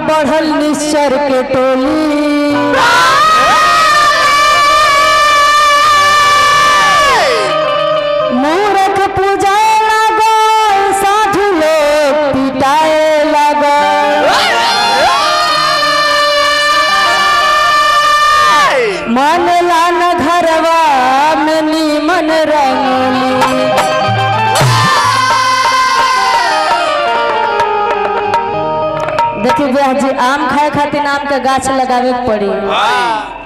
बढ़ल निश्चर के टोली मूर्ख पूजाए लागल साधु लोग पिटाए लागल मन लान घरवा में नीमन रंगोली देखिए भैया जी आम खाए खातिर आम के गाछ लगावे पड़ी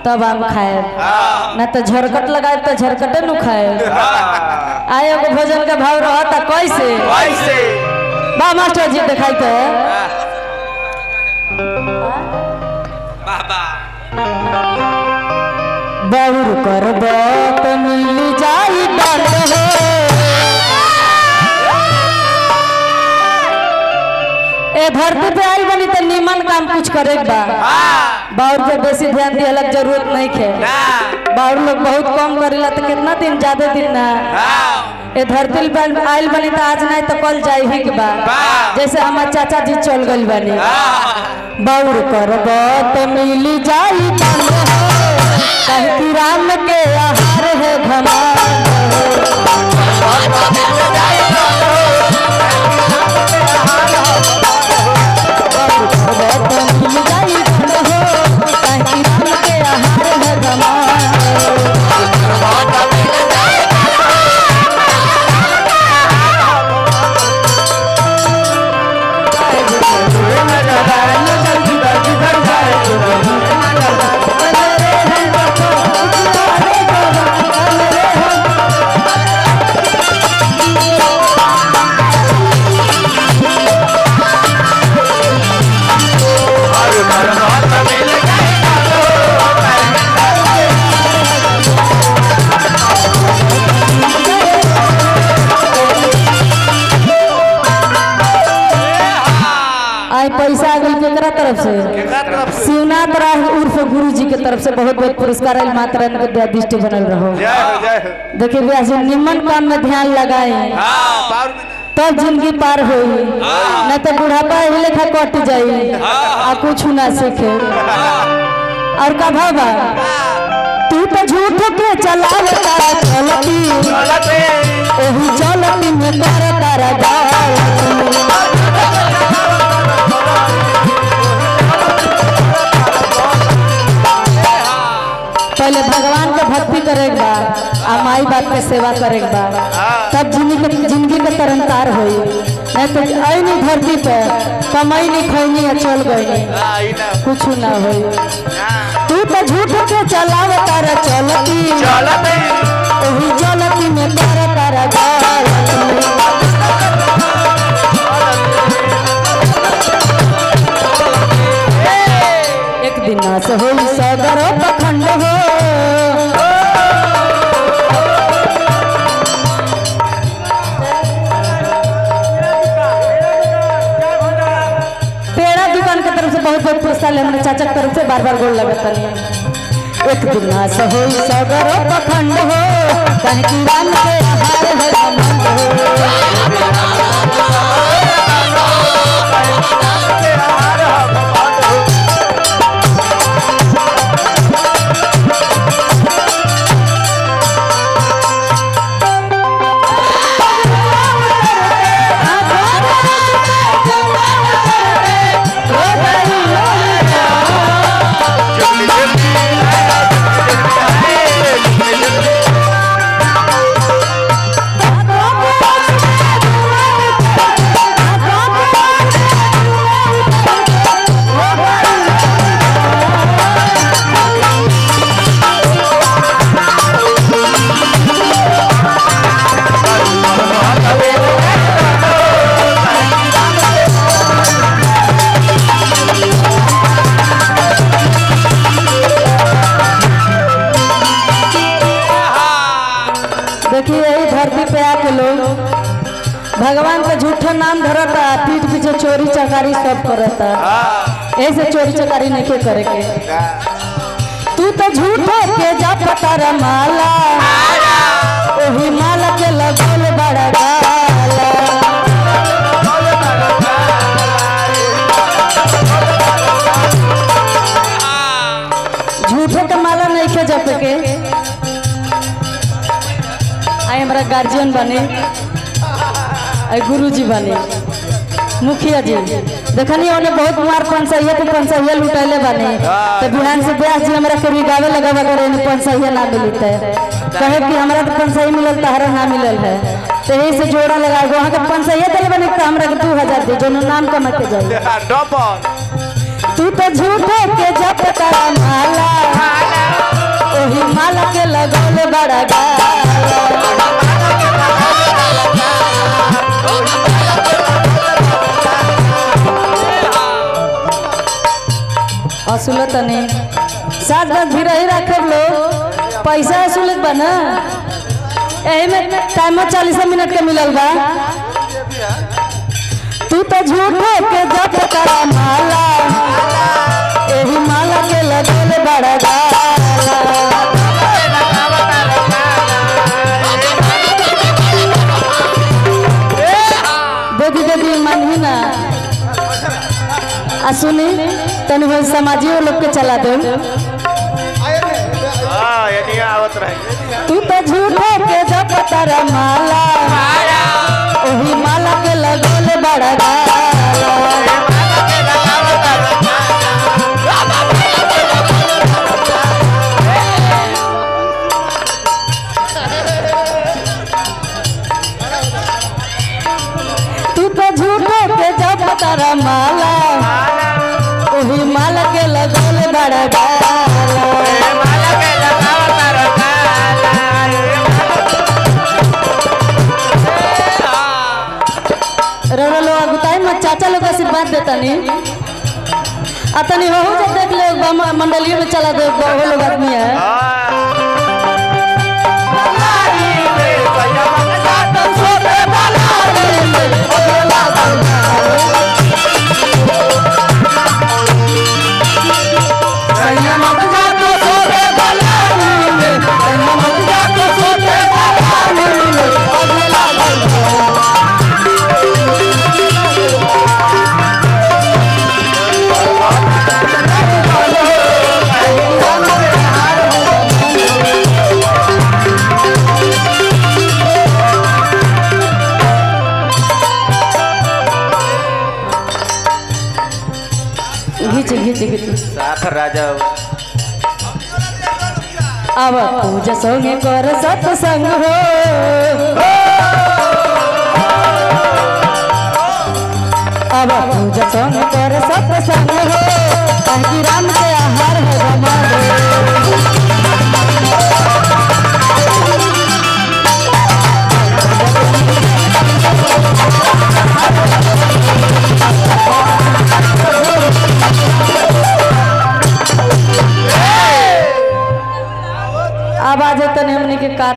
तब आम खाए न तो झरकट लगाए तो झरकटे न खाए आए एगो भोजन का भाव रहता कैसे बा मास्टर जी दिखाई तो बहुर कर बात मिल जाई बंद हो ए धरती पे आई बनी तो निमन काम कुछ करे बा बाउर पे बेसी ध्यान दिए अलग जरूरत नहीं खे बाउर लोग बहुत कम करेला तो कितना दिन ज्यादा दिन ना ए धरती पे आइल बनी तो आज नहीं तो कल जाई ही के बा जैसे हमार चाचा जी चल गइल बनी बाउर कर बात मिल जाई कहीं की राम के आहार है घमान पैसा आ गई केकरा तरफ से शिवनाथ राय उर्फ गुरु जी के तरफ से बहुत बहुत पुरस्कार आयल माता रानी के दया दृष्टि बनल रहो देखिए भैया जी निमन काम में ध्यान लगाए तब जिंदगी पार होई न तो बुढ़ापा ही लेखा कट जाई आ कुछ ना सीखे और का भाबा तू तो झूठ के चलावे तारा चलती ओही चलती में कर तारा गाल पहले भगवान के भक्ति करेगा बा आ माई बाप के सेवा करेगा बा तब जिंदगी के तरनतार होई नहीं तो आई धरती पे कमाई नहीं खैनी है चल गई कुछ ना होई तू तो झूठ के चलावे तारा चलती ओही चलती में तारा तारा गाल एक दिन से होई सगर पखंड हो पेड़ा दुकान की तरफ से बहुत बहुत पुरस्कार हमारे चाचा की तरफ से बार बार गोल लगता नहीं एक दिन से होई सगर पखंड हो कहीं की राम के आहार है आनंद हो देखिए यही धरती पे आके लोग भगवान का झूठा नाम धरता पीठ पीछे चोरी चकारी सब करता ऐसे चोरी चकारी नहीं के करे के तू तो झूठे के जप तारा माला ओही माला के लगल बड़ा गाला गार्जियन बने गुरु जी बने मुखिया जी देखनी उन्हें बहुत मार पंचायत लुटैले बने तो बिहान से ब्यास जी हमारा कभी गावे लगा पंचायत ना मिलते कहे कि हमारा तो पंचायत मिलल तहरा ना मिलल है तो यही से जोड़ा लगा वहाँ के पंचायत बने तो हमरा 2000 दी जो नाम कमा के जाए तू तो झूठे के जब तारा माला ओही माला के लगौले बड़ा गाला असुलत नहीं साथ में भी रही रखे लोग पैसा असुलत बना यही में टाइम 40 मिनट के मिलल बा तू तो झूठे के जब तारा माला यही माला के लगौले बड़ा गाला दीदी मानी ना सुनी तनी भाई समाजियों लोग के चला दे तू तो झूठे के जब तारा माला ओही माला के लगौले बड़ा गाला तू तो झूठे के जब तारा माला ओही माला के लगौले बड़ा गाला रोना लोग अगुताई मत चाचा लोग आशीर्वाद देता नहीं अतनी हो जब देख ले मंडलियों में चला दे वो लोग आदमी है अब पूजा संगे कर सत्संग हो